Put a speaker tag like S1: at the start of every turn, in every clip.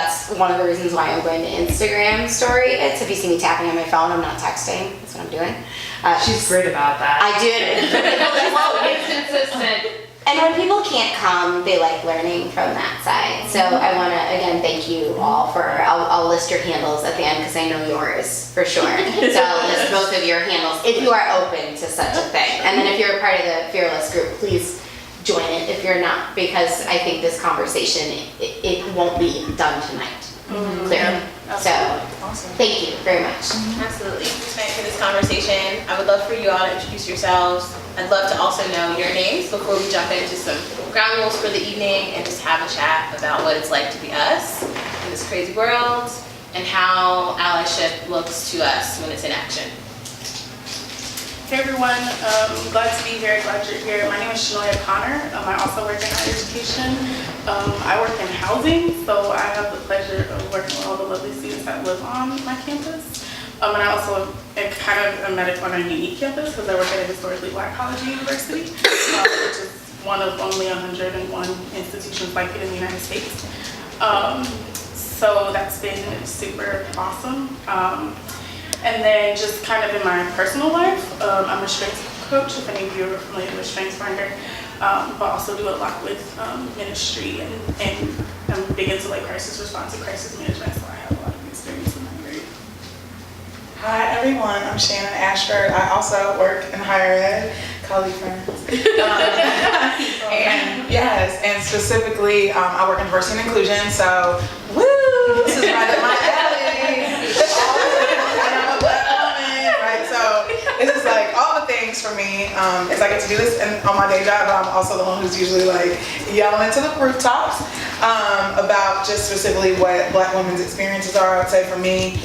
S1: that's one of the reasons why I'm going to Instagram story it. So if you see me tapping on my phone, I'm not texting. That's what I'm doing.
S2: She's great about that.
S1: I do it.
S2: It's consistent.
S1: And when people can't come, they like learning from that side. So I want to, again, thank you all for, I'll list your handles at the end because I know yours for sure. So I'll list both of your handles if you are open to such a thing. And then if you're a part of the Fearless group, please join it if you're not, because I think this conversation, it won't be done tonight, clearly. So
S3: Awesome.
S1: thank you very much.
S4: Absolutely. Thanks for this conversation. I would love for you all to introduce yourselves. I'd love to also know your names before we jump into some ground rules for the evening and just have a chat about what it's like to be us in this crazy world and how allyship looks to us when it's in action.
S3: Hey everyone, glad to be here, glad you're here. My name is Shanoya Connor. I also work in higher education. I work in housing, so I have the pleasure of working with all the lovely students that live on my campus. And I also am kind of a medic on a unique campus because I work at a historically Black college and university, which is one of only 101 institutions like it in the United States. So that's been super awesome. And then just kind of in my personal life, I'm a strengths coach, if any of you are familiar with StrengthsFinder, but also do a lot with ministry and I'm big into like crisis response and crisis management, so I have a lot of experience in that area.
S5: Hi everyone, I'm Shannon Ashford. I also work in higher ed, colleague friends. And yes, and specifically I work in diversity and inclusion, so woo, this is right up my alley. And I'm a Black woman, right? So this is like all the things for me, is I get to do this on my day job, but I'm also the one who's usually like yelling into the rooftops about just specifically what Black women's experiences are. I would say for me,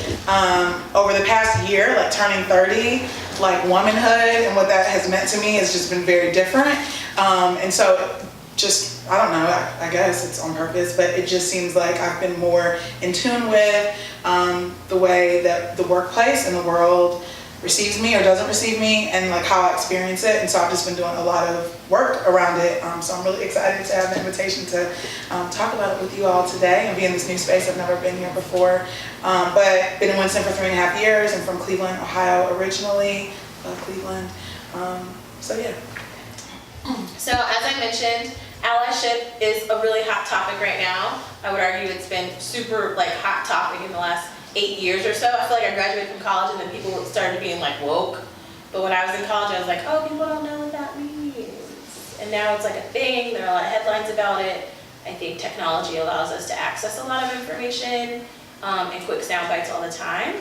S5: over the past year, like turning 30, like womanhood and what that has meant to me has just been very different. And so just, I don't know, I guess it's on purpose, but it just seems like I've been more in tune with the way that the workplace and the world receives me or doesn't receive me and like how I experience it. And so I've just been doing a lot of work around it. So I'm really excited to have the invitation to talk about it with you all today and be in this new space. I've never been here before, but been in Winston for 3.5 years and from Cleveland, Ohio originally, Cleveland. So yeah.
S4: So as I mentioned, allyship is a really hot topic right now. I would argue it's been super like hot topic in the last 8 years or so. I feel like I graduated from college and then people started being like woke. But when I was in college, I was like, oh, people don't know what that means. And now it's like a thing. There are a lot of headlines about it. I think technology allows us to access a lot of information and quick sound bites all the time.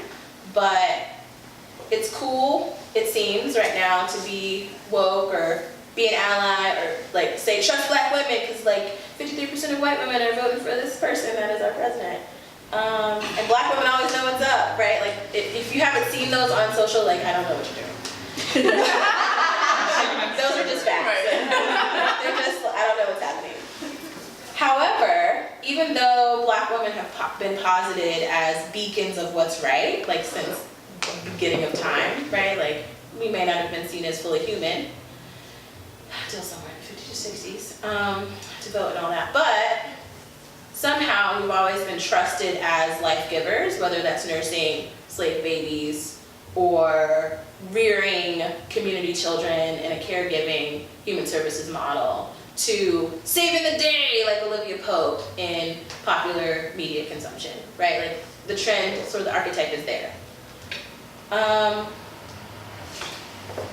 S4: But it's cool, it seems, right now to be woke or be an ally or like say trust Black women because like 53% of white women are voting for this person that is our president. And Black women always know what's up, right? Like if you haven't seen those on social, like I don't know what you're doing. Those are just facts. They're just, I don't know what's happening. However, even though Black women have been posited as beacons of what's right, like since the beginning of time, right? Like we may not have been seen as fully human until somewhere in the 50s to 60s to vote and all that, but somehow we've always been trusted as life givers, whether that's nursing slave babies or rearing community children in a caregiving human services model to saving the day like Olivia Pope in popular media consumption, right? Like the trend, sort of the archetype is there.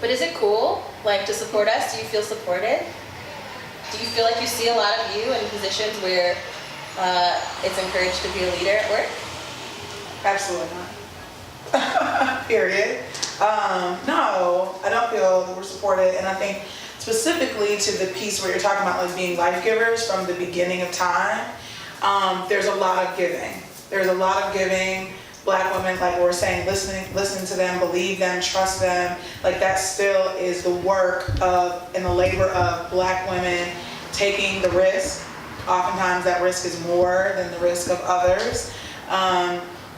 S4: But is it cool, like to support us? Do you feel supported? Do you feel like you see a lot of you in positions where it's encouraged to be a leader at work?
S5: Absolutely not. Period. No, I don't feel that we're supported, and I think specifically to the piece where you're talking about like being life givers from the beginning of time, there's a lot of giving. There's a lot of giving. Black women, like we were saying, listen to them, believe them, trust them. Like that still is the work of and the labor of Black women taking the risk. Oftentimes that risk is more than the risk of others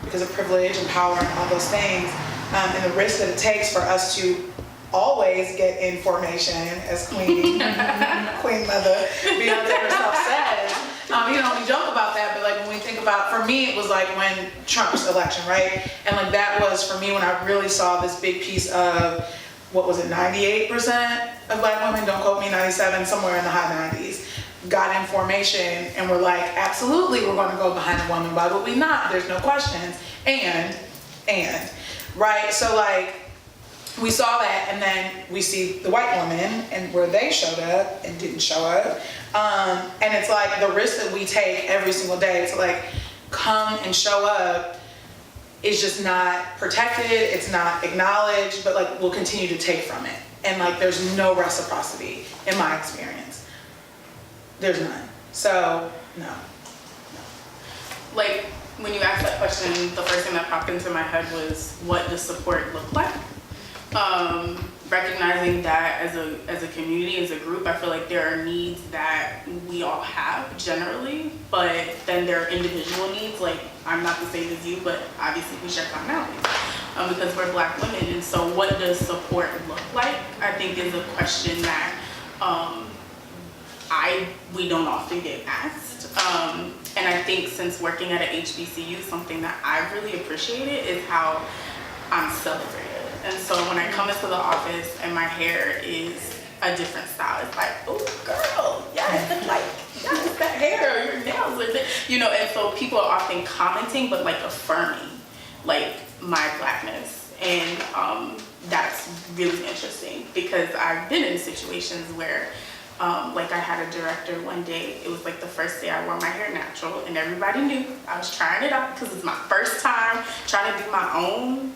S5: because of privilege and power and all those things. And the risk that it takes for us to always get information, as Queen Mother Beyonce herself says, We joke about that, but like when we think about, for me, it was like when Trump's election, right? And like that was for me when I really saw this big piece of, what was it, 98% of black women, don't quote me, 97, somewhere in the high 90s, got information and were like, absolutely, we're gonna go behind a woman, why would we not? There's no questions. And, right? So like, we saw that, and then we see the white woman and where they showed up and didn't show up. And it's like the risk that we take every single day to like come and show up is just not protected, it's not acknowledged, but like we'll continue to take from it. And like there's no reciprocity in my experience. There's none. So, no.
S3: Like, when you asked that question, the first thing that popped into my head was, what does support look like? Recognizing that as a community, as a group, I feel like there are needs that we all have generally, but then there are individual needs. Like, I'm not the same as you, but obviously we share commonalities because we're black women. And so what does support look like, I think is a question that we don't often get asked. And I think since working at a HBCU, something that I've really appreciated is how I'm celebrated. And so when I come into the office and my hair is a different style, it's like, oh girl, yes, like, yes, that hair, your nails, and so people are often commenting, but like affirming, like my blackness. And that's really interesting because I've been in situations where like I had a director one day, it was like the first day I wore my hair natural and everybody knew I was trying it out because it's my first time trying to do my own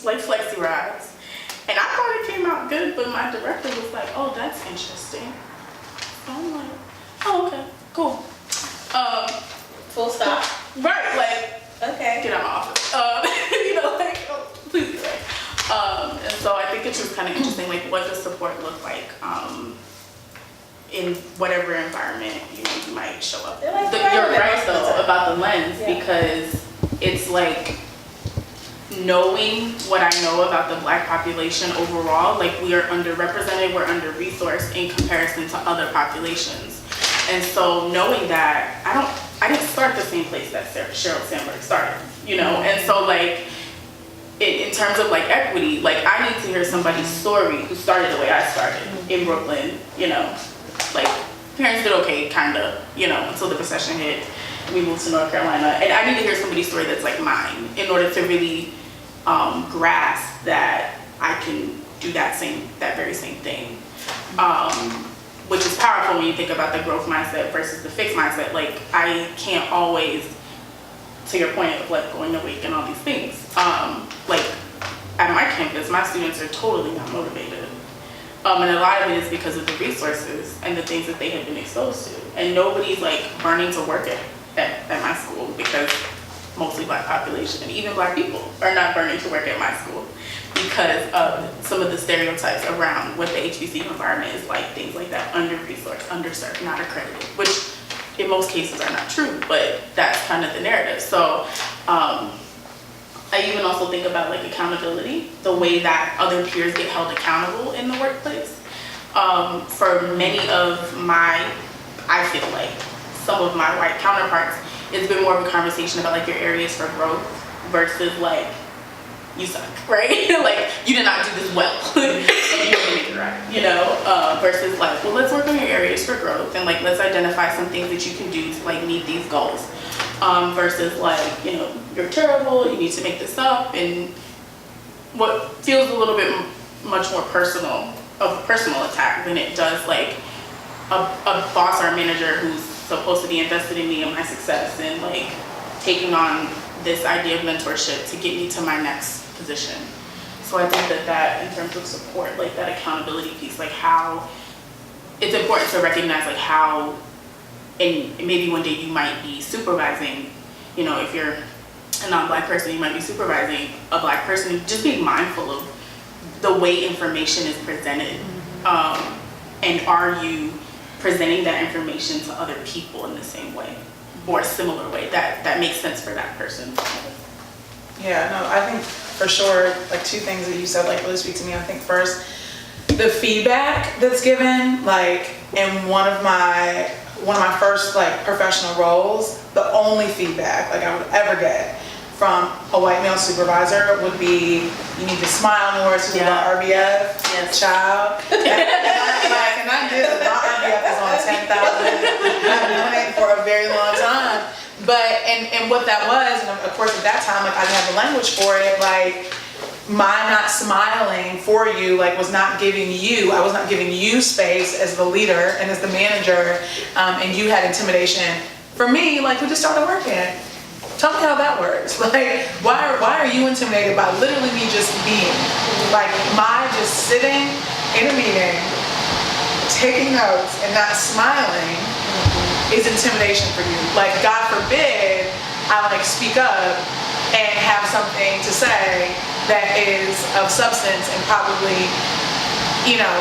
S3: like flexi rods. And I thought it came out good, but my director was like, oh, that's interesting. So I'm like, oh, okay, cool.
S4: Full stop.
S3: Right, like,
S4: Okay.
S3: get out of my office. Like, oh, please get away. And so I think it's just kind of interesting, like, what does support look like in whatever environment you might show up.
S4: They're like
S3: You're right
S4: most of the
S3: though
S4: time.
S3: about the lens
S4: Yeah.
S3: because it's like knowing what I know about the black population overall, like we are underrepresented, we're under-resourced in comparison to other populations. And so knowing that, I didn't start the same place that Sheryl Sandberg started, And so like, in terms of like equity, like I need to hear somebody's story who started the way I started in Brooklyn, like parents did okay, kinda, until the recession hit. We moved to North Carolina, and I need to hear somebody's story that's like mine in order to really grasp that I can do that very same thing. Which is powerful when you think about the growth mindset versus the fixed mindset. Like I can't always, to your point of like going to WAKE and all these things, like at my campus, my students are totally not motivated. And a lot of it is because of the resources and the things that they have been exposed to. And nobody's like burning to work at my school because mostly black population and even black people are not burning to work at my school because of some of the stereotypes around what the HBCU environment is like, things like that, under-resourced, underserved, not accredited, which in most cases are not true, but that's kind of the narrative. So I even also think about like accountability, the way that other peers get held accountable in the workplace. For many of I feel like some of my white counterparts, it's been more of a conversation about like your areas for growth versus like, you suck, right? Like, you did not do this well, and you didn't make it right, versus like, well, let's work on your areas for growth, and like, let's identify some things that you can do to like meet these goals, versus like, you're terrible, you need to make this up, and what feels a little bit much more personal, of a personal attack than it does like a boss or a manager who's supposed to be invested in me and my success and like taking on this idea of mentorship to get me to my next position. So I think that in terms of support, like that accountability piece, like how it's important to recognize like how, and maybe one day you might be supervising, if you're a non-black person, you might be supervising a black person, just being mindful of the way information is presented. And are you presenting that information to other people in the same way or a similar way that makes sense for that person?
S5: Yeah, no, I think for sure, like two things that you said like really speak to me. I think first, the feedback that's given, like in one of my one of my first like professional roles, the only feedback like I would ever get from a white male supervisor would be, you need to smile more to the RBF, child. And I did, my RBF is on 10,000. I've been doing it for a very long time. But, and what that was, and of course at that time, like I didn't have the language for it, like my not smiling for you, like was not giving you, I was not giving you space as the leader and as the manager, and you had intimidation. For me, like we just started working. Tell me how that works. Like, why are you intimidated by literally me just being? Like, my just sitting in a meeting, taking notes and not smiling is intimidation for you. Like, God forbid I like speak up and have something to say that is of substance and probably, you know,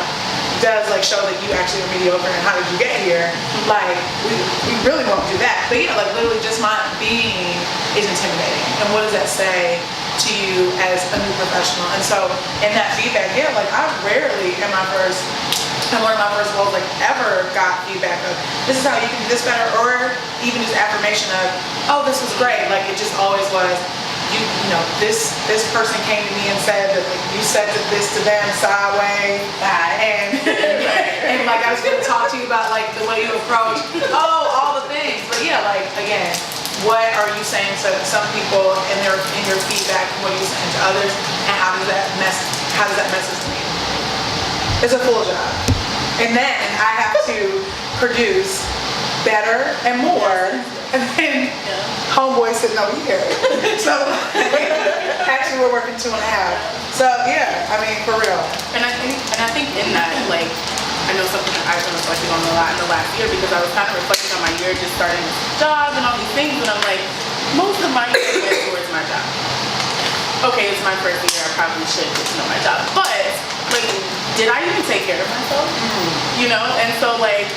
S5: does like show that you actually are mediocre and how did you get here. Like we really won't do that. But yeah, like literally just my being is intimidating. And what does that say to you as a new professional? And so in that feedback, yeah, like I rarely in one of my first roles like ever got feedback of this is how you can do this better, or even just affirmation of, oh, this was great. Like it just always was, you know, this person came to me and said that like, you said this to them sideways, and like I was gonna talk to you about like the way you approach, all the things. But yeah, like again, what are you saying to some people in your feedback, and what are you saying to others, and how does that message to me? It's a full job, and then I have to produce better and more. And then homeboy sitting over here. So actually we're working 2.5. So yeah, I mean for real.
S3: And I think in that, like, I know something that I've been reflecting on a lot in the last year, because I was kind of reflecting on my year just starting this job and all these things, and I'm like, most of my year went towards my job. Okay, it's my first year, I probably should get to know my job, but like, did I even take care of myself? You know, and so like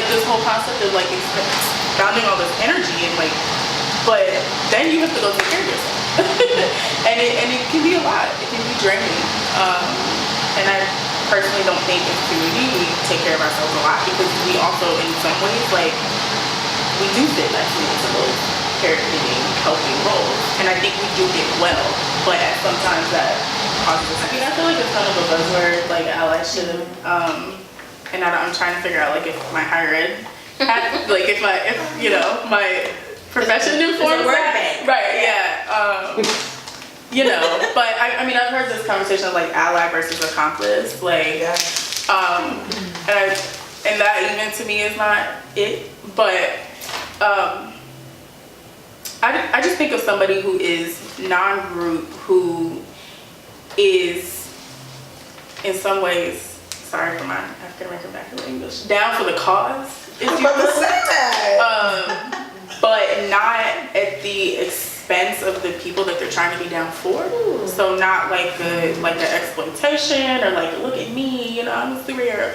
S3: this whole concept of like expounding all this energy and like, but then you have to go take care of yourself. and it can be a lot. It can be draining. And I personally don't think as a community we take care of ourselves a lot, because we also in some ways like we do fit nicely into those caregiving, helping roles. And I think we do it well, but sometimes that causes us. I mean, I feel like it's kind of a buzzword, like allyship. And I'm trying to figure out like if my higher ed hat, like if you know my profession informs that. Right, yeah. You know, but I mean I've heard this conversation of like ally versus accomplice, like and that even to me is not it, but I just think of somebody who is non-group, who is in some ways, sorry for my African American background English, down for the cause, if you will. But not at the expense of the people that they're trying to be down for. Ooh. So not like the exploitation or like, look at me, you know, I'm a superhero.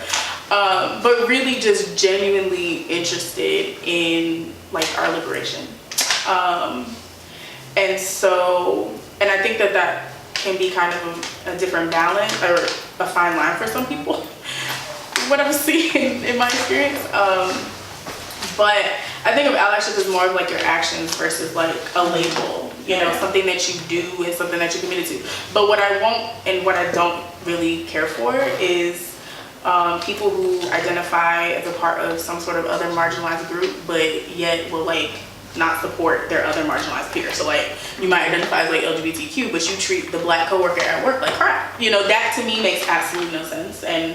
S3: But really just genuinely interested in like our liberation. And I think that can be kind of a different balance or a fine line for some people, what I've seen in my experience. But I think of allyship as more of like your actions versus like a label, you know, something that you do and something that you're committed to. But what I won't and what I don't really care for is people who identify as a part of some sort of other marginalized group, but yet will like not support their other marginalized peers. So like you might identify as like LGBTQ, but you treat the black coworker at work like crap. You know, that to me makes absolutely no sense. And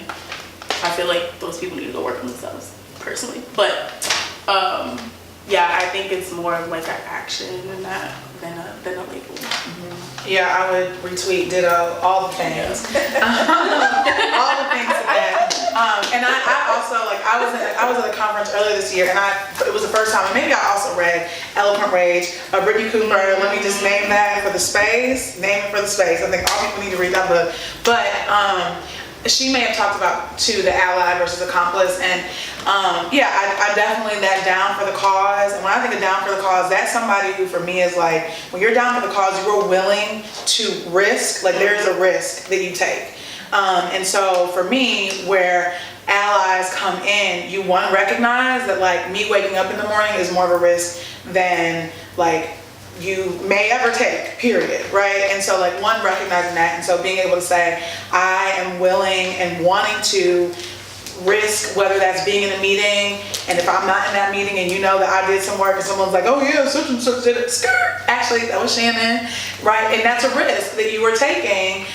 S3: I feel like those people need to go work on themselves personally. But yeah, I think it's more of like an action than a label.
S5: Mm-hmm. Yeah, I would retweet, ditto, all the things. All the things of that. And I also like I was at a conference earlier this year, and it was the first time, and maybe I also read Eloquent Rage, Brittany Cooper. Let me just name that for the space. Name it for the space. I think all people need to read that book. But she may have talked about too the ally versus accomplice, and yeah, I definitely that down for the cause. And when I think of down for the cause, that's somebody who for me is like, when you're down for the cause, you're willing to risk, like there is a risk that you take. And so for me, where allies come in, you one recognize that like me waking up in the morning is more of a risk than like you may ever take, period, right? And so like one recognizing that, and so being able to say, I am willing and wanting to risk whether that's being in a meeting, and if I'm not in that meeting and you know that I did some work and someone's like, oh yeah, such and such did it, skirt, actually that was Shannon, right? And that's a risk that you were taking,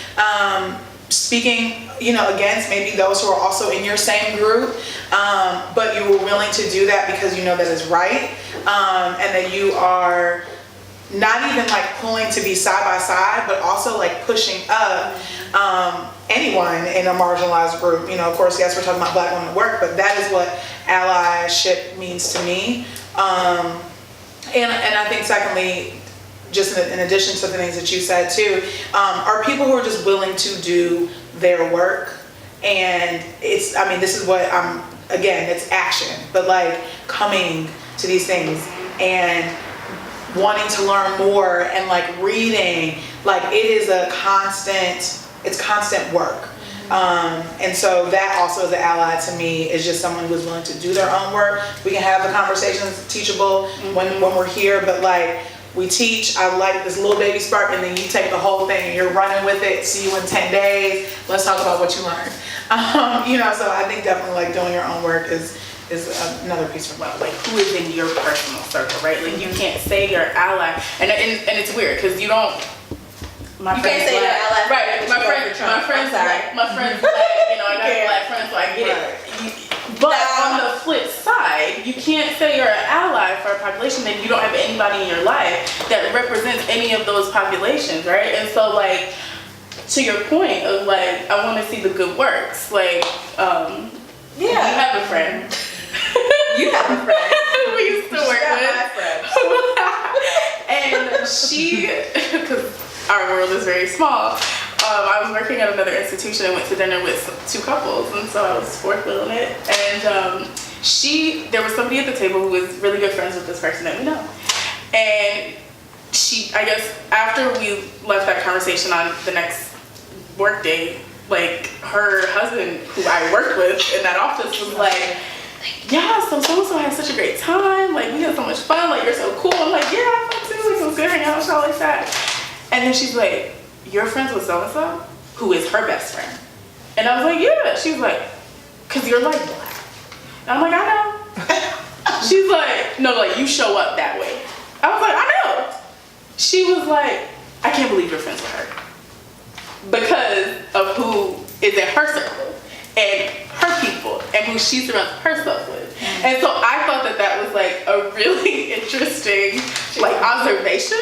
S5: speaking, you know, against maybe those who are also in your same group, but you were willing to do that because you know that is right, and that you are not even like pulling to be side by side, but also like pushing up anyone in a marginalized group. You know, of course, yes, we're talking about Black women at work, but that is what allyship means to me. And I think secondly, just in addition to the things that you said too, are people who are just willing to do their work. And it's, I mean, this is what again, it's action, but like coming to these things and wanting to learn more and like reading, like it is a constant, it's constant work. And so that also as an ally to me is just someone who's willing to do their own work. We can have the conversations teachable when we're here, but like we teach, I like this little baby spark, and then you take the whole thing and you're running with it. See you in 10 days. Let's talk about what you learned. You know, so I think definitely like doing your own work is another piece from
S3: Like who is in your personal circle, right? Like you can't say you're ally, and it's weird because you don't.
S4: You can't say you're an ally.
S3: Right. My friends, black, you know, I got black friends, so I get it. But on the flip side, you can't say you're an ally for a population that you don't have anybody in your life that represents any of those populations, right? And so like, to your point of like, I want to see the good works, like, you have a friend.
S4: You have a friend.
S3: We used to work with.
S4: My friend.
S3: And she, because our world is very small, I was working at another institution and went to dinner with two couples, and so I was fourth wheeling it. And there was somebody at the table who was really good friends with this person that we know. And she, I guess, after we left that conversation on the next work day, like her husband, who I worked with in that office, was like, yeah, so and-so had such a great time, like we had so much fun, like you're so cool. I'm like, yeah, I fun too, like it was good hanging out with y'all like that. And then she's like, you're friends with so-and-so, who is her best friend? And I was like, yeah. She was like, cause you're like black. And I'm like, I know. She's like, no, like you show up that way. I was like, I know. She was like, I can't believe you're friends with her. Because of who is in her circle and her people and who she surrounds herself with. And so I thought that was like a really interesting like observation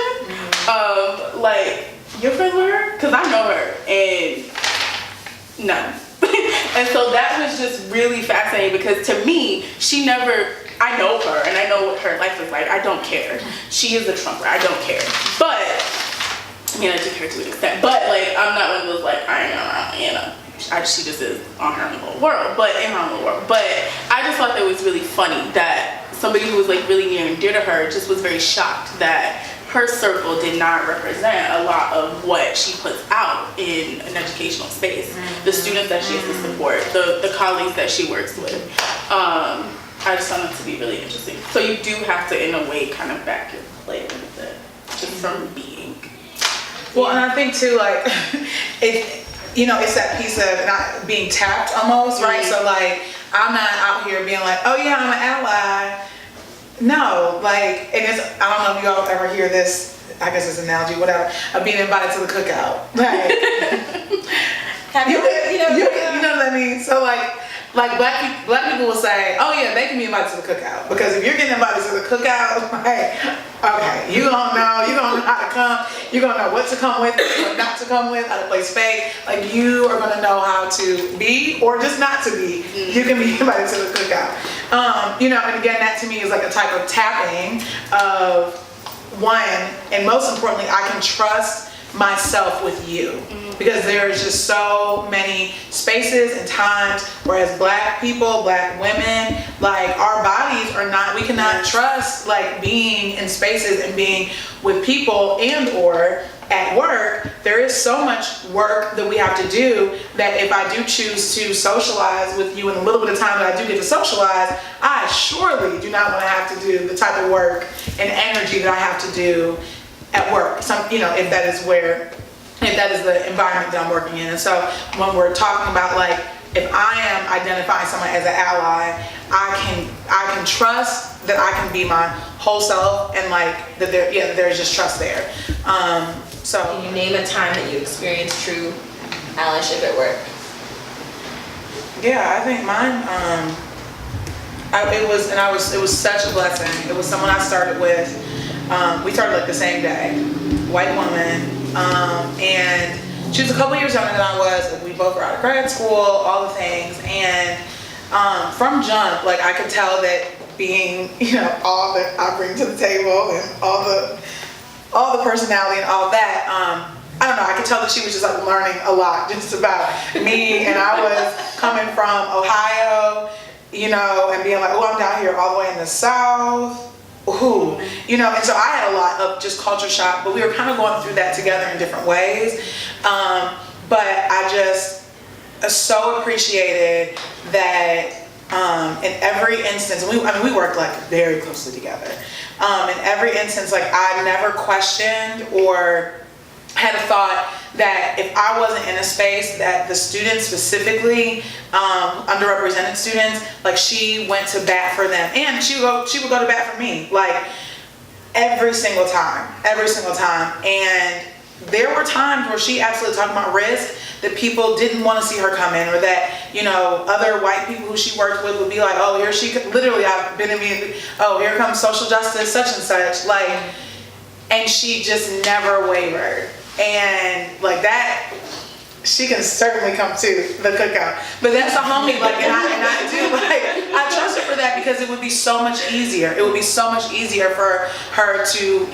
S3: of like, you're friends with her? Because I know her and no. And so that was just really fascinating because to me, I know her and I know what her life is like. I don't care. She is a Trumper. I don't care. But I mean, I do care to an extent, but like, I'm not one of those like, she just is on her own little world, but in her own little world. But I just thought that it was really funny that somebody who was like really near and dear to her just was very shocked that her circle did not represent a lot of what she puts out in an educational space. The students that she has to support, the colleagues that she works with. I just found that to be really interesting. So you do have to, in a way, kind of back your play with it, just from being.
S5: Well, and I think too, like, it's that piece of not being tapped almost, right? So like, I'm not out here being like, oh yeah, I'm an ally. No, like, and it's, I don't know if y'all ever hear this, I guess it's an analogy, whatever, of being invited to the cookout. Like, you know what I mean? So like black people will say, oh yeah, they can be invited to the cookout. Because if you're getting invited to the cookout, like, okay, you're gonna know how to come, you're gonna know what to come with, what not to come with, how to play spade. Like you are gonna know how to be or just not to be. You can be invited to the cookout. And again, that to me is like a type of tapping of one, and most importantly, I can trust myself with you. Because there's just so many spaces and times where as black people, black women, like our bodies are not, we cannot trust like being in spaces and being with people and or at work there is so much work that we have to do that if I do choose to socialize with you in the little bit of time that I do get to socialize, I surely do not want to have to do the type of work and energy that I have to do at work. If that is the environment that I'm working in. And so when we're talking about like, if I am identifying someone as an ally, I can trust that I can be my whole self, and like that there's just trust there. So
S4: Can you name a time that you experienced true allyship at work?
S5: yeah, I think mine. It was such a blessing. It was someone I started with. We started like the same day, white woman, and she was a couple years younger than I was. We both were out of grad school, all the things, and from jump, like I could tell that being, all that I bring to the table and all the personality and all that, I don't know, I could tell that she was just like learning a lot just about me, and I was coming from Ohio, and being like, oh, I'm down here all the way in the South. Ooh, and so I had a lot of just culture shock, but we were kind of going through that together in different ways. But I just so appreciated that in every instance, we worked like very closely together. In every instance, like I never questioned or had a thought that if I wasn't in a space that the students specifically, underrepresented students, like she went to bat for them, and she would go to bat for me, like every single time. And there were times where she absolutely talked about risk that people didn't want to see her come in, or that, other white people who she worked with would be like, oh, here she could, literally, I've been in, oh, here comes social justice, such and such, like, and she just never wavered. And like that, she can certainly come to the cookout. But that's a homie, like, and I do, like, I trust her for that, because it would be so much easier. It would be so much easier for her to,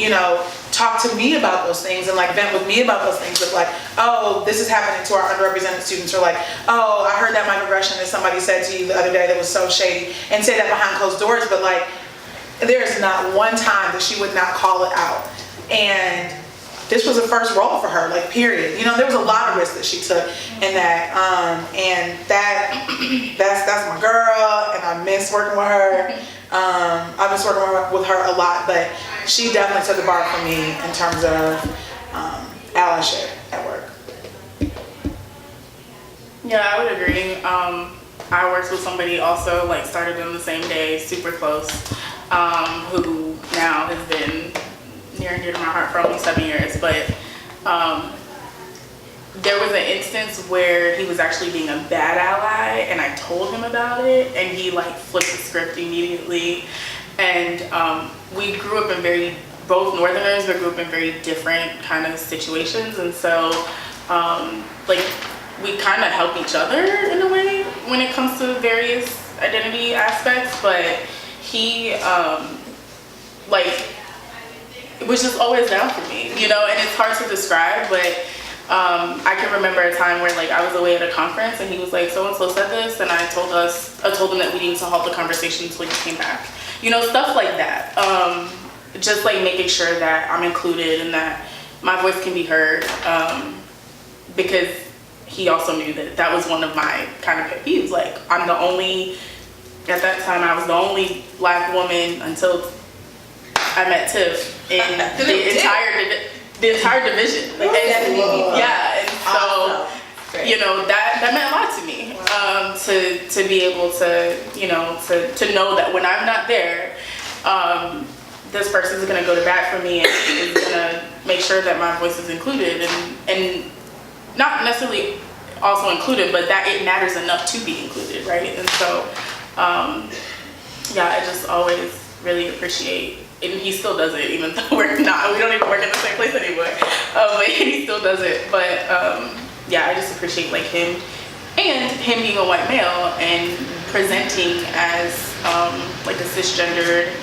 S5: talk to me about those things and like vent with me about those things of like, oh, this is happening to our underrepresented students, or like, oh, I heard that microaggression that somebody said to you the other day that was so shady, and say that behind closed doors, but like, there's not one time that she would not call it out. And this was a first role for her, like, period. There was a lot of risk that she took in that, and that's my girl, and I miss working with her. I miss working with her a lot, but she definitely took the bar for me in terms of allyship at work.
S3: Yeah, I would agree. I worked with somebody also, like, started on the same day, super close, who now has been near and dear to my heart for almost 7 years, but there was an instance where he was actually being a bad ally, and I told him about it, and he like flipped the script immediately. And we grew up in both Northerners, but grew up in very different kind of situations, and so like we kind of help each other in a way when it comes to various identity aspects, but he like was just always down for me, and it's hard to describe, but I can remember a time where like I was away at a conference and he was like, so-and-so said this, and I told him that we needed to halt the conversation until he came back. Stuff like that. Just like making sure that I'm included and that my voice can be heard, because he also knew that was one of my kind of pet peeves. Like, at that time I was the only Black woman until I met Tiff in the entire division. Like, and so that meant a lot to me. To be able to to know that when I'm not there, this person is gonna go to bat for me and is gonna make sure that my voice is included, and not necessarily also included, but that it matters enough to be included, right? And so I just always really appreciate. And he still does it, even though we don't even work in the same place anymore. But he still does it. But I just appreciate like him, and him being a white male and presenting as like a cisgendered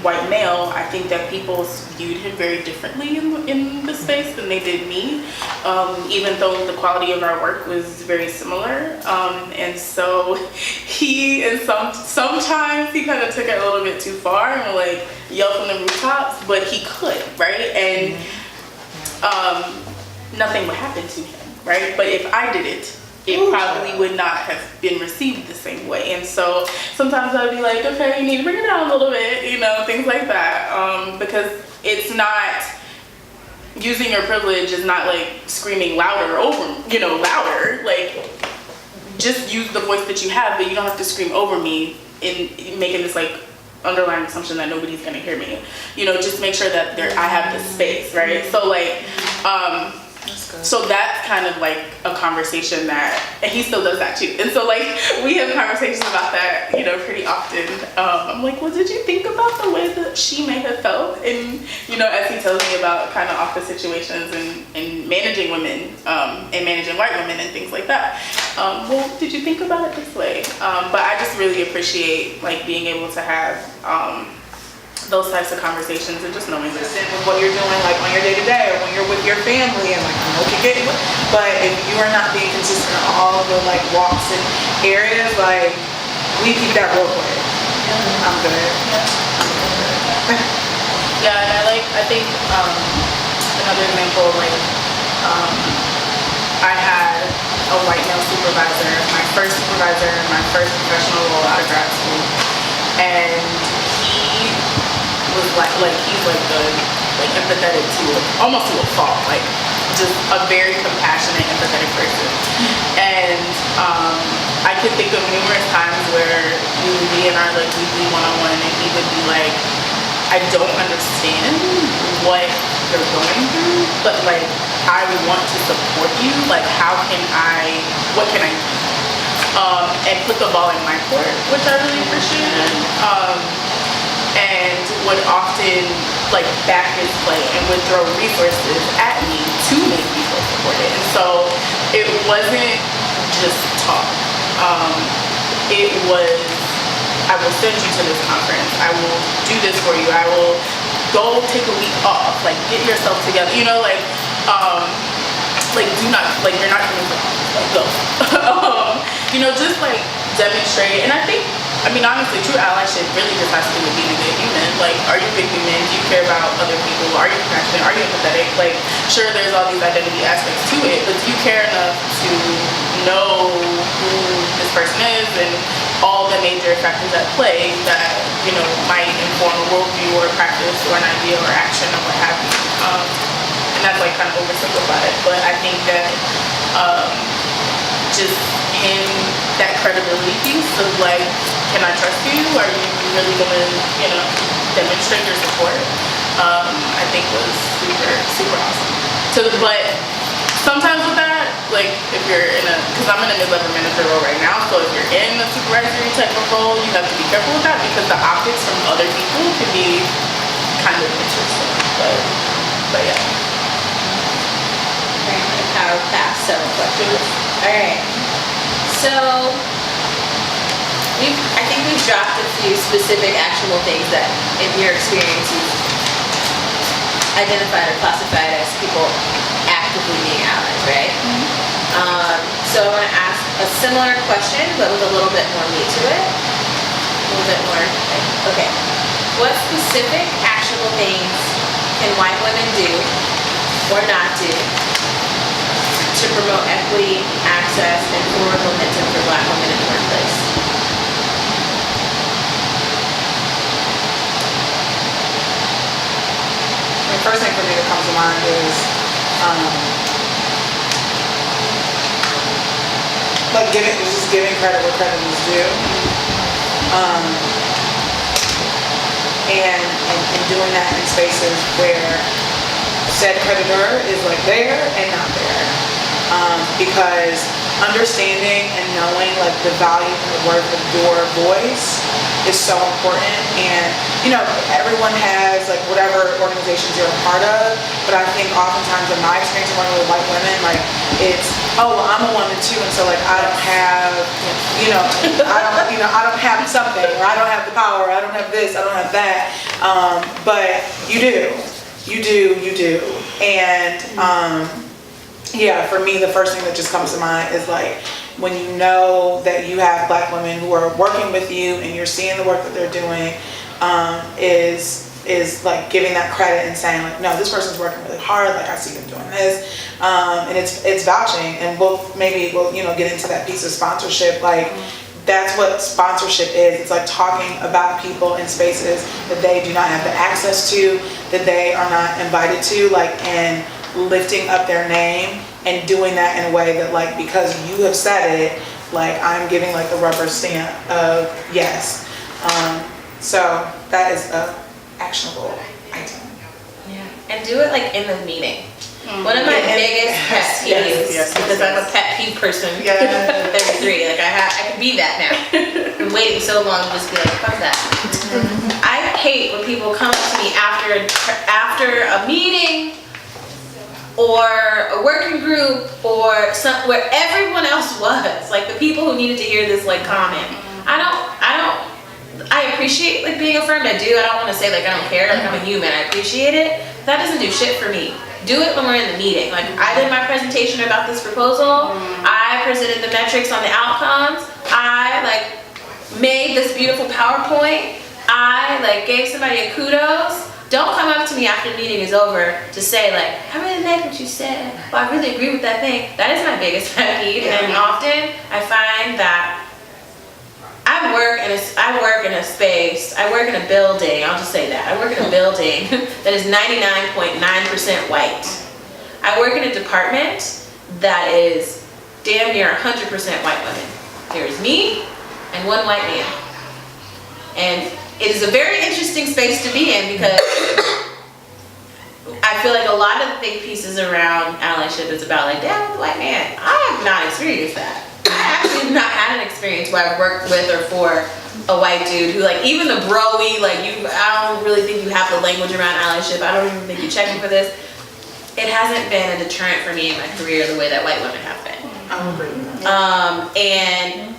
S3: white male. I think that people viewed him very differently in the space than they did me, even though the quality of our work was very similar. And so sometimes he kind of took it a little bit too far and would like yell from the rooftops, but he could, right? And nothing would happen to him, right? But if I did it, it probably would not have been received the same way. And so sometimes I'd be like, okay, you need to bring it down a little bit, you know, things like that. Because it's not, using your privilege is not like screaming louder over, you know, louder. Like, just use the voice that you have, but you don't have to scream over me in making this like underlying assumption that nobody's gonna hear me. You know, just make sure that I have the space, right? So like, so that's kind of like a conversation that, and he still does that too. And so like, we have conversations about that, you know, pretty often. I'm like, well, did you think about the way that she may have felt? And, you know, as he tells me about kind of office situations and managing women, and managing white women and things like that. Well, did you think about it this way? But I just really appreciate like being able to have, those types of conversations and just knowing this.
S5: With what you're doing like on your day-to-day or when you're with your family and like I know what you're getting with, but if you are not being consistent in all of the like walks and areas, like we keep that real quick. I'm good.
S3: Yeah, and I think another example, like I had a white male supervisor, my first supervisor in my first professional role out of grad school, and he was like he's like the like empathetic to almost to a fault, like just a very compassionate, empathetic person. And I could think of numerous times where we would be in our like weekly one-on-one and he would be like, I don't understand what you're going through, but like I want to support you. Like what can I do? And put the ball in my court, which I really appreciated. And would often like back his play and would throw resources at me to make me feel supported. And so it wasn't just talk. It was, I will send you to this conference. I will do this for you. I will go take a week off. Like get yourself together. You know, like do not, like you're not coming to like go. You know, just like demonstrate. And I think, I mean, honestly, true allyship really just has to do with being a good human. Like, are you a good human? Do you care about other people? Are you compassionate? Are you empathetic? Like, sure, there's all these identity aspects to it, but do you care enough to know who this person is and all the major factors at play that, you know, might inform a worldview or a practice or an idea or action or what have you? And that's like kind of oversimplified, but I think that just in that credibility piece of like, can I trust you? Are you really gonna, you know, demonstrate your support? I think was super, super awesome. But sometimes with that, like if you're because I'm in a mid-level manager role right now, so if you're in a supervisory type of role, you have to be careful with that because the optics from other people can be kind of interesting. But yeah.
S4: Okay, I'm gonna power past several questions. All right. So I think we've dropped a few specific actionable things that, in your experience, you've identified or classified as people actively being allies, right? So I want to ask a similar question, but with a little bit more meat to it. A little bit more, okay. What specific actionable things can white women do or not do to promote equity, access, and forward momentum for Black women in the workplace?
S5: The first thing for me that comes to mind is like giving credit where credit is due, and doing that in spaces where said creditor is like there and not there, because understanding and knowing like the value and the worth of your voice is so important. And you know, everyone has like whatever organizations you're a part of, but I think oftentimes in my experience working with white women, like it's, oh well, I'm a woman too, and so like I don't have, I don't have something, or I don't have the power, I don't have this, I don't have that, but you do. And yeah, for me, the first thing that just comes to mind is like when you know that you have Black women who are working with you and you're seeing the work that they're doing, is is like giving that credit and saying like, no, this person's working really hard, like I see them doing this, and it's vouching, and we'll get into that piece of sponsorship, like that's what sponsorship is. It's like talking about people in spaces that they do not have the access to, that they are not invited to, like, and lifting up their name and doing that in a way that like, because you have said it, like I'm giving like the rubber stamp of yes. So that is a actionable item.
S4: Yeah, and do it like in the meeting. One of my biggest pet peeves, because I'm a pet peeve person.
S5: Yeah.
S4: 33, like I can be that now. I'm waiting so long to just be like, fuck that. I hate when people come up to me after a meeting or a working group or where everyone else was, like the people who needed to hear this like comment. I appreciate like being affirmed. I do. I don't want to say like I don't care. Like I'm a human. I appreciate it. That doesn't do shit for me. Do it when we're in the meeting. Like I did my presentation about this proposal. I presented the metrics on the outcomes. I like made this beautiful PowerPoint. I like gave somebody a kudos. Don't come up to me after the meeting is over to say like, I really like what you said. Well, I really agree with that thing. That is my biggest pet peeve. And often I find that I work in a space, I work in a building, I'll just say that. I work in a building that is 99.9% white. I work in a department that is damn near 100% white women. There's me and one white man. And it is a very interesting space to be in because I feel like a lot of the think pieces around allyship is about like, damn, I'm a white man. I have not experienced that. I actually have not had an experience where I've worked with or for a white dude who like, even the bro-y, like I don't really think you have the language around allyship. I don't even think you're checking for this. It hasn't been a deterrent for me in my career the way that white women have been. And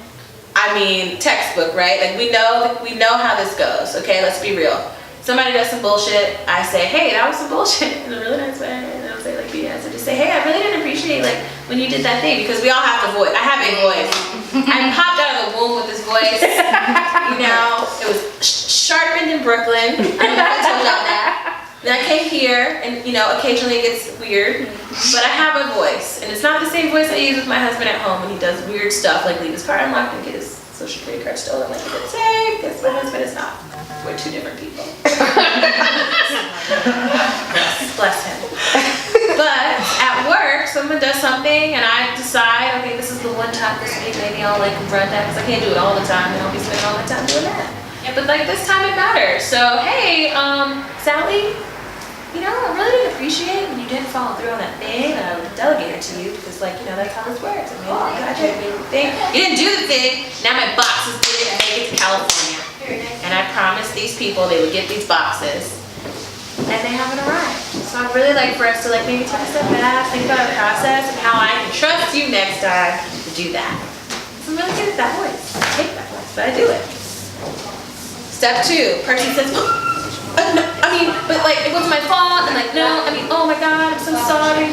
S4: I mean, textbook, right? Like we know how this goes, okay? Let's be real. Somebody does some bullshit, I say, hey, that was some bullshit in a really nice way. And I'll say like BS. I just say, hey, I really didn't appreciate like when you did that thing, because we all have the voice. I have a voice. I popped out of the womb with this voice. You know, it was sharpened in Brooklyn. I don't know if I told y'all that. Then I came here, and you know, occasionally it gets weird, but I have a voice, and it's not the same voice I use with my husband at home when he does weird stuff like leave his car unlocked and get his social security card stolen like he did today, because my husband is not. We're two different people. Bless him. But at work, someone does something and I decide, okay, this is the one time this week, maybe I'll like run that because I can't do it all the time and I'll be spending all my time doing that. Yeah, but like this time it matters. So hey, Sally, you know, I really didn't appreciate when you didn't follow through on that thing that I delegated to you because like, you know, that's how this works. I mean, you didn't do the thing, now my boxes didn't make it to California. And I promised these people they would get these boxes, and they haven't arrived. So I'd really like for us to like maybe take a step back, think about our process and how I can trust you next time to do that. So I'm really good at that voice. I hate that voice, but I do it. Step 2, person says, I mean, but like it wasn't my fault. And like, no, I mean, oh my God, I'm so sorry.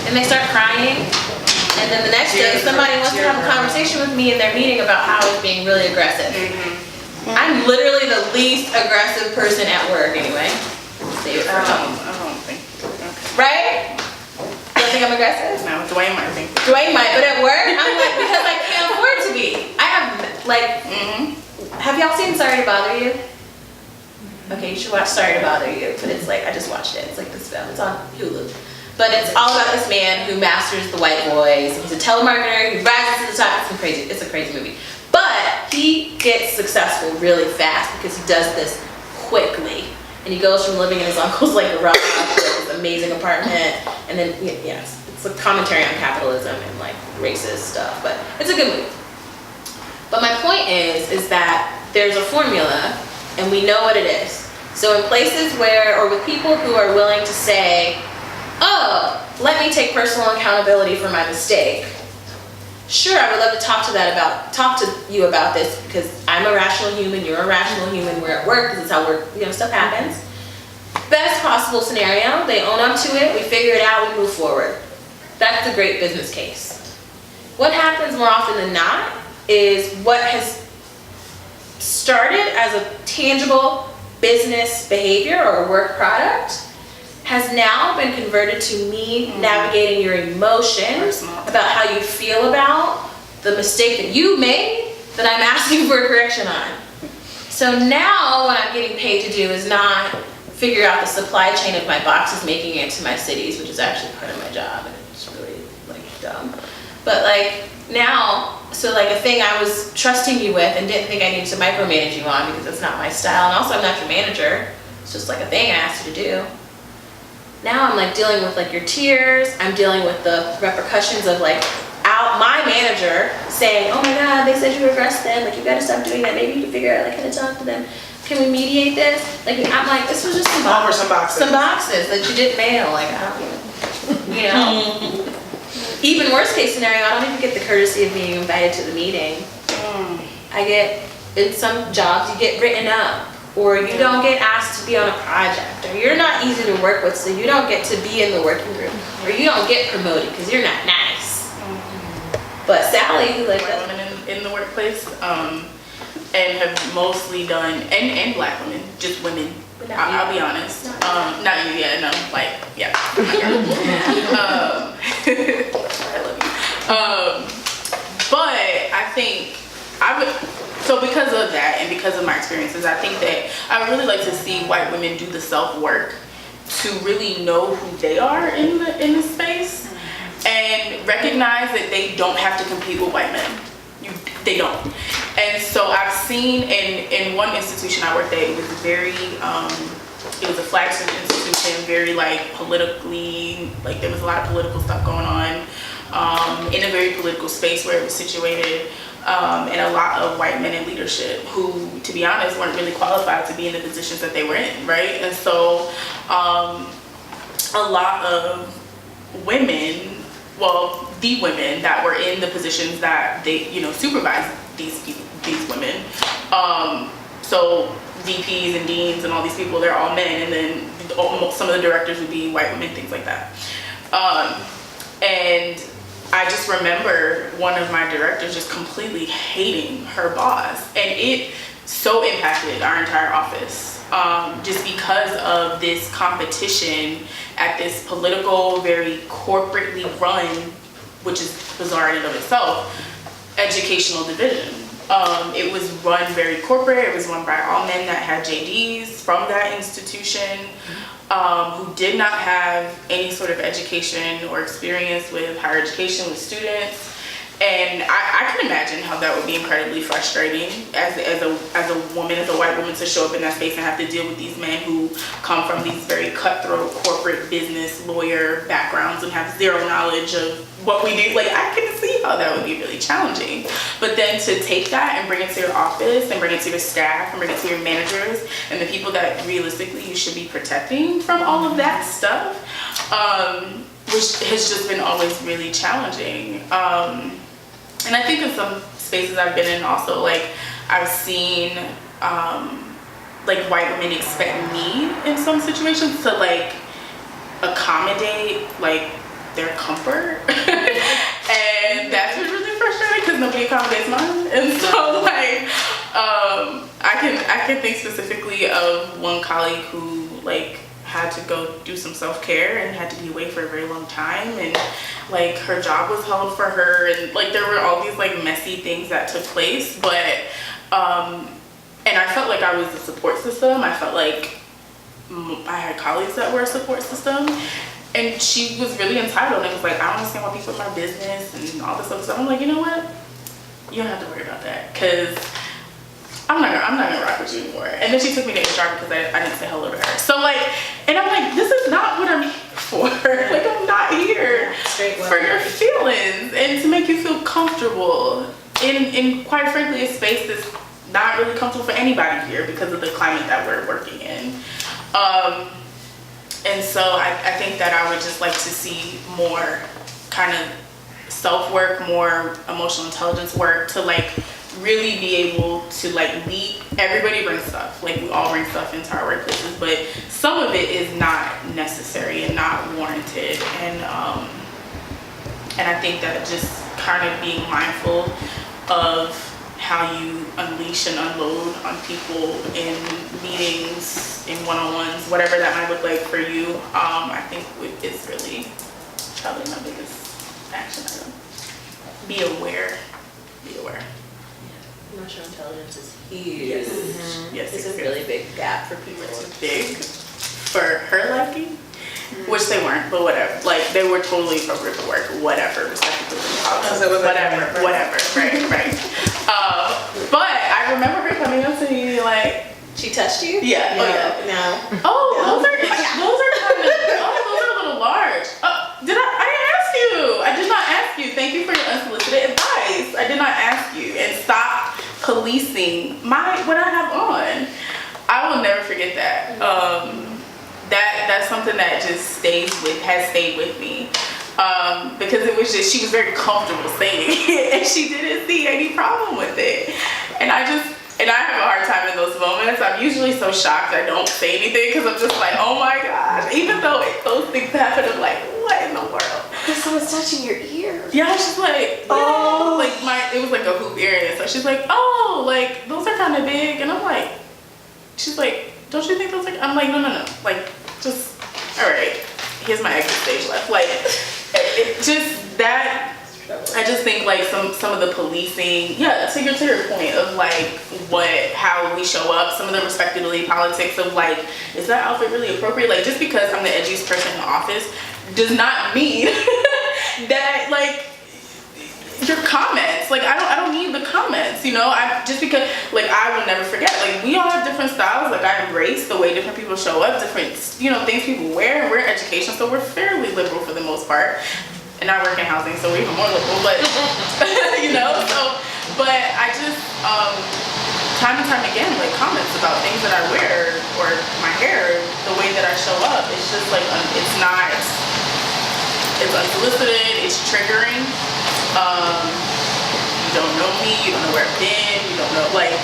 S4: And they start crying. And then the next day, somebody wants to have a conversation with me in their meeting about how I was being really aggressive. I'm literally the least aggressive person at work anyway. Save it for home.
S3: I don't think. Okay.
S4: Right? You don't think I'm aggressive?
S3: No, Dwayne might think.
S4: Dwayne might, but at work, I'm like, because I can't afford to be. I have, like, have y'all seen Sorry to Bother You? Okay, you should watch Sorry to Bother You, but it's like, I just watched it. It's like this film, it's on Hulu. But it's all about this man who masters the white voice. He's a telemarketer, he rises to the top. It's a crazy movie. But he gets successful really fast because he does this quickly. And he goes from living in his uncle's like garage to this amazing apartment. And then, yes, it's a commentary on capitalism and like racist stuff, but it's a good movie. But my point is that there's a formula and we know what it is. So in places where, or with people who are willing to say, oh, let me take personal accountability for my mistake. Sure, I would love to talk to you about this because I'm a rational human, you're a rational human, we're at work because it's how work, stuff happens. Best possible scenario, they own up to it, we figure it out, we move forward. That's a great business case. What happens more often than not is what has started as a tangible business behavior or work product has now been converted to me navigating your emotions about how you feel about the mistake that you made that I'm asking for a correction on. So now what I'm getting paid to do is not figure out the supply chain of my boxes making it to my cities, which is actually part of my job, and it's really like dumb. But like now, so like a thing I was trusting you with and didn't think I needed to micromanage you on because that's not my style, and also I'm not your manager. It's just like a thing I asked you to do. Now I'm like dealing with like your tears. I'm dealing with the repercussions of like my manager saying, oh my God, they said you regressed them. Like you gotta stop doing that. Maybe you can figure out like how to talk to them. Can we mediate this? Like I'm like, this was just some boxes. Some boxes that you didn't mail. Like I don't even, you know. Even worst case scenario, I don't even get the courtesy of being invited to the meeting. I get, in some jobs, you get written up. Or you don't get asked to be on a project, or you're not easy to work with, so you don't get to be in the working group, or you don't get promoted because you're not nice. But Sally, who like
S3: White women in the workplace, and have mostly done, and black women, just women. I'll be honest. Not you, yeah, no, like, yeah. I love you. But I think so because of that and because of my experiences, I think that I would really like to see white women do the self-work to really know who they are in the space and recognize that they don't have to compete with white men. They don't. And so I've seen in one institution I worked at, it was it was a flagship institution, very like politically, like there was a lot of political stuff going on in a very political space where it was situated. And a lot of white men in leadership who, to be honest, weren't really qualified to be in the positions that they were in, right? And so a lot of women, well, the women that were in the positions that they, supervised these women. So VPs and deans and all these people, they're all men, and then almost some of the directors would be white women, things like that. And I just remember one of my directors just completely hating her boss, and it so impacted our entire office, just because of this competition at this political, very corporately run, which is bizarre in and of itself, educational division. It was run very corporate. It was run by all men that had JDs from that institution, who did not have any sort of education or experience with higher education with students. And I can imagine how that would be incredibly frustrating as a woman, as a white woman, to show up in that space and have to deal with these men who come from these very cutthroat corporate business lawyer backgrounds and have zero knowledge of what we do. Like, I can see how that would be really challenging. But then to take that and bring it to your office and bring it to your staff and bring it to your managers and the people that realistically you should be protecting from all of that stuff, which has just been always really challenging. And I think in some spaces I've been in also, like, I've seen like white women expect me in some situations to like accommodate like their comfort. And that's been really frustrating because nobody accommodates mine. And so like I can think specifically of one colleague who like had to go do some self-care and had to be away for a very long time, and like her job was held for her, and like there were all these like messy things that took place, but and I felt like I was the support system. I felt like I had colleagues that were a support system, and she was really entitled and was like, I don't understand why people in my business and all this other stuff. I'm like, you know what, you don't have to worry about that, because I'm not gonna rock with you anymore. And then she took me to HR because I didn't say hello to her. So like, and I'm like, this is not what I'm here for. Like, I'm not here for your feelings and to make you feel comfortable in quite frankly a space that's not really comfortable for anybody here because of the climate that we're working in. And so I think that I would just like to see more kind of self-work, more emotional intelligence work to like really be able to like lead. Everybody brings stuff, like we all bring stuff into our workplaces, but some of it is not necessary and not warranted. And I think that just kind of being mindful of how you unleash and unload on people in meetings, in one-on-ones, whatever that might look like for you, I think is really probably my biggest action item. Be aware. Be aware.
S4: Emotional intelligence is huge.
S3: Yes. Yes.
S4: It's a really big gap for people.
S3: It's big for her liking, which they weren't, but whatever. Like, they were totally appropriate for work, whatever, respectively. Whatever, right. But I remember her coming up to me like,
S4: She touched you?
S3: yeah, oh yeah.
S4: No.
S3: Oh, those are kind of, those are a little large. I didn't ask you. I did not ask you. Thank you for your unsolicited advice. I did not ask you. And stop policing what I have on. I will never forget that. That's something that just has stayed with me. Because it was just, she was very comfortable saying it and she didn't see any problem with it. And I have a hard time in those moments. I'm usually so shocked I don't say anything because I'm just like, oh my gosh. Even though those things happen, I'm like, what in the world?
S1: Because someone's touching your ear.
S3: Yeah, she's like, oh, like it was like a hoop earring. So she's like, oh, like those are kind of big. And I'm like, she's like, don't you think those are, I'm like, no. Like, just, all right, here's my exit stage left. Like, it just, that, I just think like some of the policing, yeah, to your point of like how we show up, some of the respectability politics of like, is that outfit really appropriate? Like, just because I'm the edgiest person in the office does not mean that like your comments, like I don't need the comments, you know. Just because like I will never forget, like we all have different styles. Like I embrace the way different people show up, different, you know, things people wear, and we're in education, so we're fairly liberal for the most part. And I work in housing, so we're even more liberal, but you know, so, but I just, time and time again, like comments about things that I wear or my hair, the way that I show up, it's just like, it's unsolicited, it's triggering. You don't know me, you don't know where I've been, you don't know like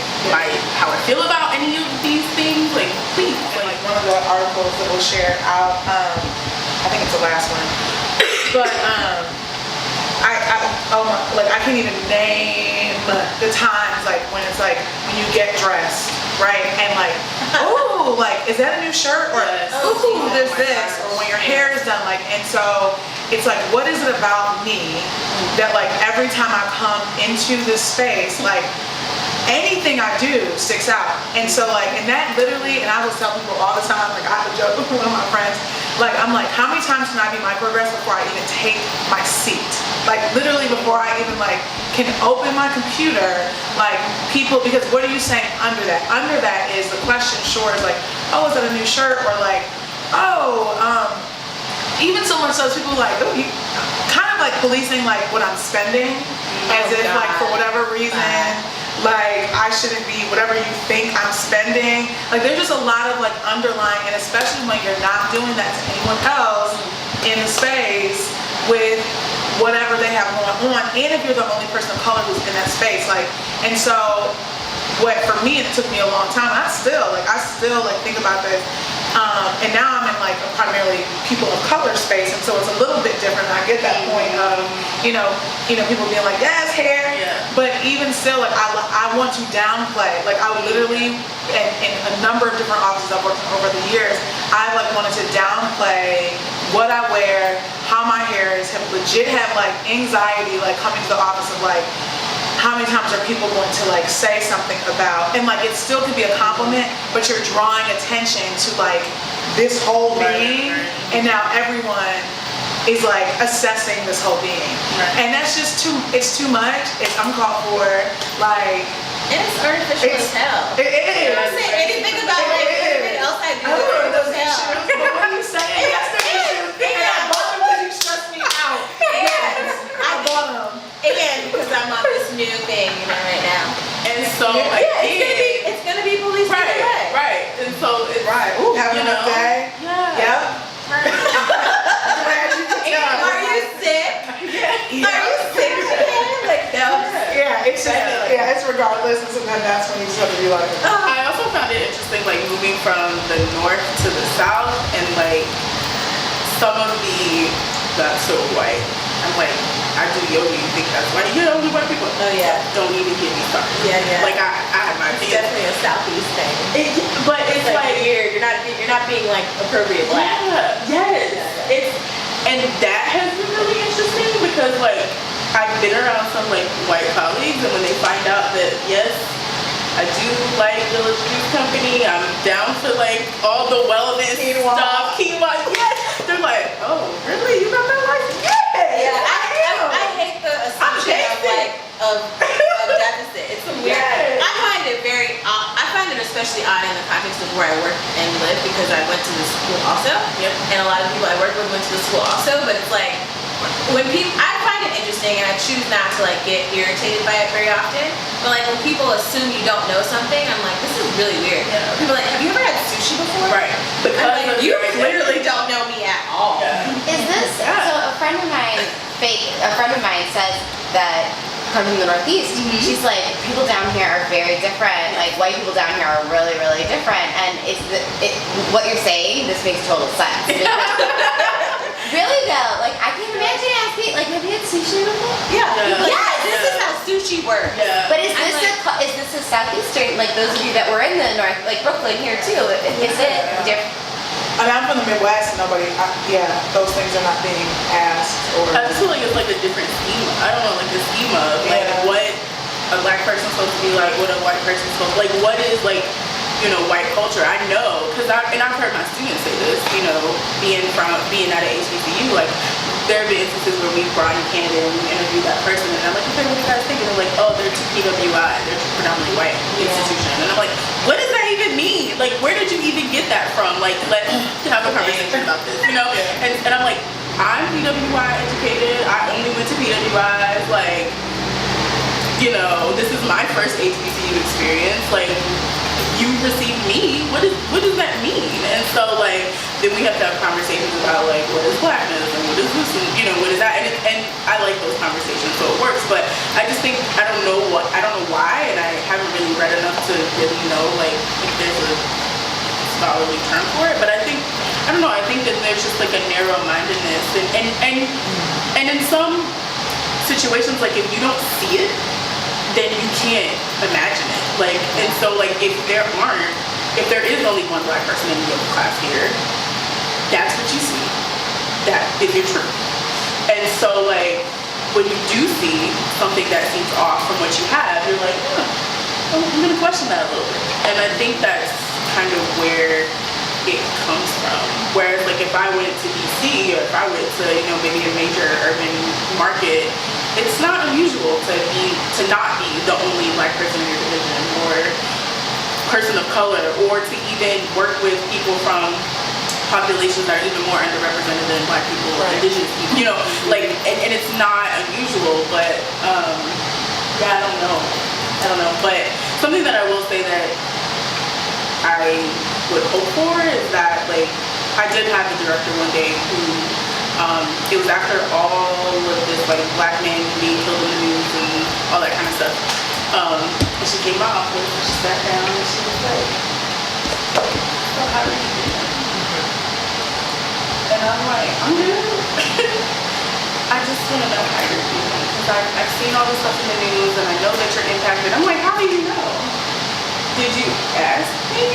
S3: how I feel about any of these things, like please.
S5: Like one of the articles that was shared out, I think it's the last one. But I can't even name the times like when it's like when you get dressed, right? And like, oh, like is that a new shirt? Or ooh, there's this. Or when your hair is done, like, and so it's like, what is it about me that like every time I come into this space, like anything I do sticks out. And so like, and that literally, and I will tell people all the time, like I have a joke with one of my friends, like I'm like, how many times can I be microaggressed before I even take my seat? Like literally before I even like can open my computer, like people, because what are you saying under that? Under that is the question sure is like, oh, is that a new shirt? Or like, oh, even so much so people like, oh, you kind of like policing like what I'm spending as if like for whatever reason, like I shouldn't be whatever you think I'm spending. Like there's just a lot of like underlying, and especially when you're not doing that to anyone else in the space with whatever they have going on, and if you're the only person of color who's in that space, like, and so what for me, and it took me a long time, and I still think about this, and now I'm in like a primarily people of color space, and so it's a little bit different. I get that point of, you know, people being like, yes, hair, but even still, like I want to downplay, like I would literally, in a number of different offices I've worked in over the years, I've like wanted to downplay what I wear, how my hair is, have legit had like anxiety, like coming to the office of like, how many times are people going to like say something about, and like it still could be a compliment, but you're drawing attention to like this whole being, and now everyone is like assessing this whole being, and that's just it's too much. I'm called for like,
S4: And it's artificial as hell.
S5: It is.
S4: You know what I'm saying? Anything about like everything else I do is
S5: those
S4: hell.
S5: issues. But what are you saying? That's the issue. And I bought them because you stressed me out. Yes, I bought them.
S4: Again, because I'm on this new thing, you know, right now.
S3: And so
S4: It's gonna be police right.
S3: Right. And so it's
S5: Right. Ooh, having a
S3: know,
S5: good day.
S3: Yeah.
S5: Yep. Glad you could tell.
S4: Are you sick?
S5: Yeah.
S4: Are you sick today? Like that.
S5: Yeah, it's just, it's regardless, and sometimes that's when you just have to be like,
S3: I also found it interesting, like moving from the north to the south, and like some of the that's so white. I'm like, I
S5: I do yoga, you think that's white. Yeah, only white people.
S4: Oh, yeah.
S5: Don't even get me started.
S4: Yeah, yeah.
S5: Like I have my
S4: It's
S5: opinion.
S4: definitely a Southeast thing.
S5: But it's
S4: It's
S5: like,
S4: like weird. You're not being like appropriate black.
S5: yeah, yes. It's, and that has been really interesting because like, I've been around some like white colleagues and when they find out that yes, I do like Village Juice Company, I'm down for like all the wellness stuff, quinoa, yes. They're like, oh, really? You got that license? Yeah,
S4: I hate the assumption of like of deficit. It's a weird.
S5: Yes.
S4: I find it very. I find it especially odd in the context of where I work and live because I went to the school also.
S5: Yep.
S4: And a lot of people I work with went to the school also. But it's like when people, I find it interesting, and I choose not to like get irritated by it very often. But like when people assume you don't know something, I'm like, this is really weird.
S5: Yeah.
S4: People are like, have you ever had sushi before?
S5: Right.
S4: I'm
S5: Because
S4: like,
S5: of
S4: you
S5: your
S4: clearly
S5: identity.
S4: don't know me at all.
S5: Yeah.
S1: Is this, so a friend of mine says that comes from the Northeast, she's like, people down here are very different, like white people down here are really, really different, and what you're saying, this makes total sense. Really though, like I can't imagine asking, like have you had sushi before?
S4: Yeah.
S5: Yeah.
S4: Yeah. This is how sushi works.
S5: Yeah.
S1: But is
S4: I'm
S1: this a southeastern, like those of you that were in the north, like Brooklyn here too, is it different?
S5: I mean, I'm from the Midwest, and those things are not being asked or. I just feel like it's like a different schema. I don't know, like the schema of like what a black person's supposed to be like, what a white person's supposed to like, what is like, white culture. I know, because I've heard my students say this, being at a HBCU, like there have been instances where we've brought in a candidate and we interviewed that person, and I'm like, okay, what do you guys think? And they're like, oh, they're PWI, they're predominantly white institution, and I'm like, what does that even mean? Like, where did you even get that from? Like, let's have a conversation about this, And I'm like, I'm PWI educated. I only went to PWIs. Like, this is my first HBCU experience. Like, you received me. What does that mean? And so like, then we have to have conversations about like, what is blackness and what is this and what is that? And I like those conversations, so it works. But I just think I don't know why, and I haven't really read enough to really know like if there's a scholarly term for it. But I think that there's just like a narrow-mindedness and in some situations, like if you don't see it, then you can't imagine it. Like, and so like if there is only one black person in the yoga class here, that's what you see. That is your truth. And so like when you do see something that seems off from what you have, you're like, I'm gonna question that a little bit. And I think that's kind of where it comes from. Whereas like if I went to DC or if I went to, maybe a major urban market, it's not unusual to not be the only black person in your division or person of color, or to even work with people from populations that are even more underrepresented than black people or indigenous people. Like and it's not unusual, but I don't know. But something that I will say that I would hope for is that like I did have a director one day who it was after all of this like black men being killed in the news and all that kind of stuff. And she came to my office and she sat down and she was like, so how are you doing? And I'm like, I'm good. I just want to know how you're feeling because I've seen all this stuff in the news and I know that you're impacted. I'm like, how do you know? Did you ask me?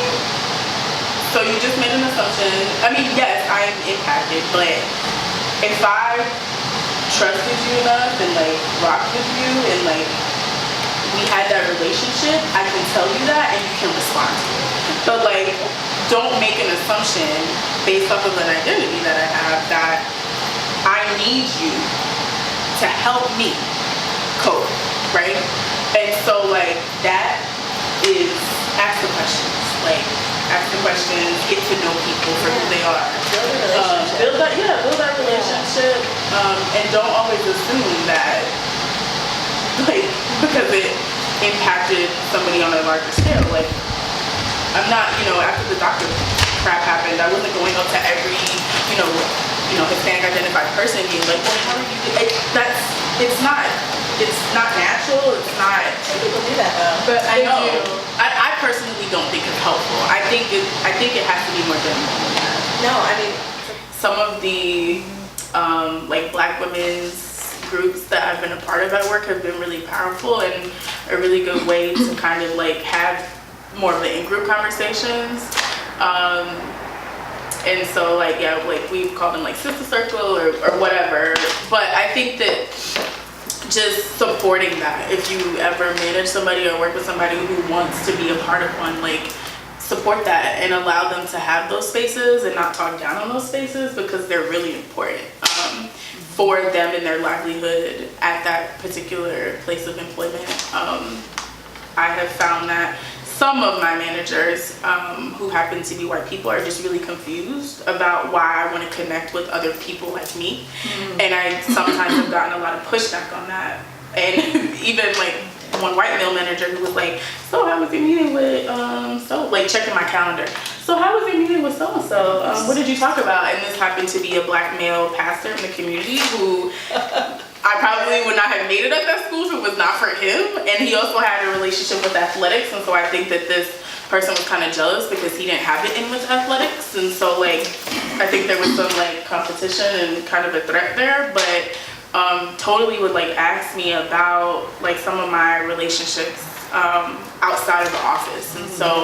S5: So you just made an assumption. I mean, yes, I am impacted, but if I trusted you enough and like rocked with you and like we had that relationship, I can tell you that and you can respond to it. But like, don't make an assumption based off of an identity that I have that I need you to help me cope, right? And so like that is ask the questions. Like ask the questions, get to know people for who they are.
S4: Build a relationship.
S5: Build that relationship. And don't always assume that like because it impacted somebody on a larger scale. Like I'm not, after the doctor crap happened, I wasn't going up to every, Hispanic identified person being like, well, how are you doing? It's not natural. It's not.
S4: Some people do that though.
S5: But I know. I personally don't think it's helpful. I think it has to be more general than that.
S4: No, I mean,
S5: Some of the like black women's
S3: groups that I've been a part of at work have been really powerful and a really good way to kind of like have more of the in-group conversations. And so like, yeah, like we've called them like sister circle or whatever. But I think that just supporting that, if you ever manage somebody or work with somebody who wants to be a part of one, like support that and allow them to have those spaces and not talk down on those spaces, because they're really important for them and their livelihood at that particular place of employment. I have found that some of my managers who happen to be white people are just really confused about why I want to connect with other people like me. And I sometimes have gotten a lot of pushback on that. And even like one white male manager who was like, so how was your meeting with like checking my calendar. So how was your meeting with so-and-so? What did you talk about? And this happened to be a black male pastor in the community who I probably would not have made it at that school if it was not for him. And he also had a relationship with athletics. And so I think that this person was kind of jealous because he didn't have it in with athletics. And so like, I think there was some like competition and kind of a threat there, but totally would like ask me about like some of my relationships outside of the office. And so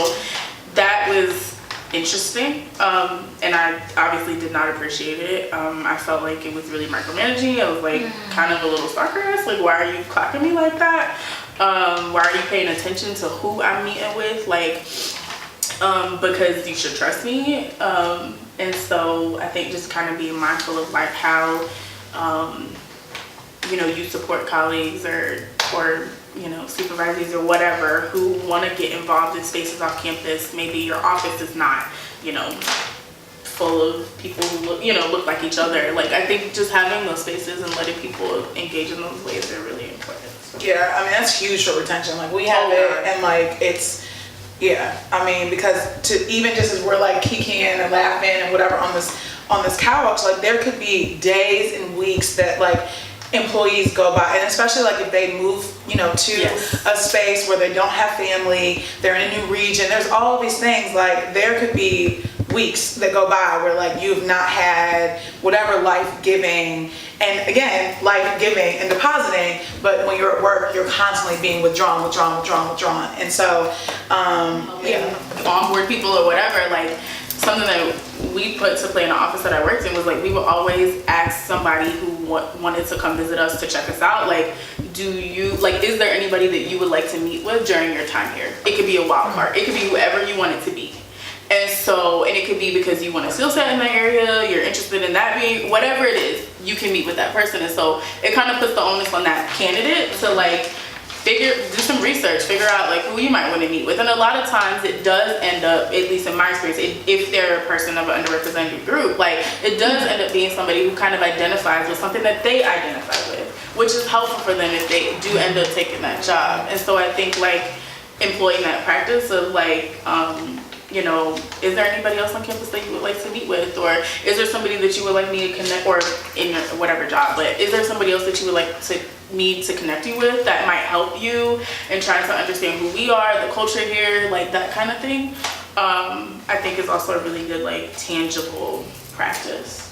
S3: that was interesting, and I obviously did not appreciate it. I felt like it was really micromanaging. I was like kind of a little stalker-esque, like why are you clocking me like that? Why are you paying attention to who I'm meeting with? Like, because you should trust me. And so I think just kind of being mindful of like how you know, you support colleagues or you know, supervisors or whatever who want to get involved in spaces off campus. Maybe your office is not, you know, full of people who look, you know, look like each other. Like, I think just having those spaces and letting people engage in those ways are really important.
S5: Yeah, I mean, that's huge for retention. Like, we have it, and like, it's, yeah, I mean, because to even just as we're like kikiing and laughing and whatever on this couch, like there could be days and weeks that like employees go by, and especially like if they move, you know, to a space where they don't have family, they're in a new region, there's all these things, like there could be weeks that go by where like you've not had whatever life-giving, and again, life-giving and depositing, but when you're at work, you're constantly being withdrawn. And so,
S3: onboard people or whatever, like something that we put to play in the office that I worked in was like, we would always ask somebody who wanted to come visit us to check us out, like, is there anybody that you would like to meet with during your time here? It could be a wild card. It could be whoever you want it to be. And so, and it could be because you want a skill set in that area, you're interested in that being, whatever it is, you can meet with that person. And so it kind of puts the onus on that candidate to like, do some research, figure out like who you might want to meet with. And a lot of times it does end up, at least in my experience, if they're a person of an underrepresented group, like it does end up being somebody who kind of identifies with something that they identify with, which is helpful for them if they do end up taking that job. And so I think like employing that practice of like, you know, is there anybody else on campus that you would like to meet with? Or is there somebody that you would like me to connect, or in your whatever job, but is there somebody else that you would like to me to connect you with that might help you in trying to understand who we are, the culture here, like that kind of thing? I think is also a really good like tangible practice.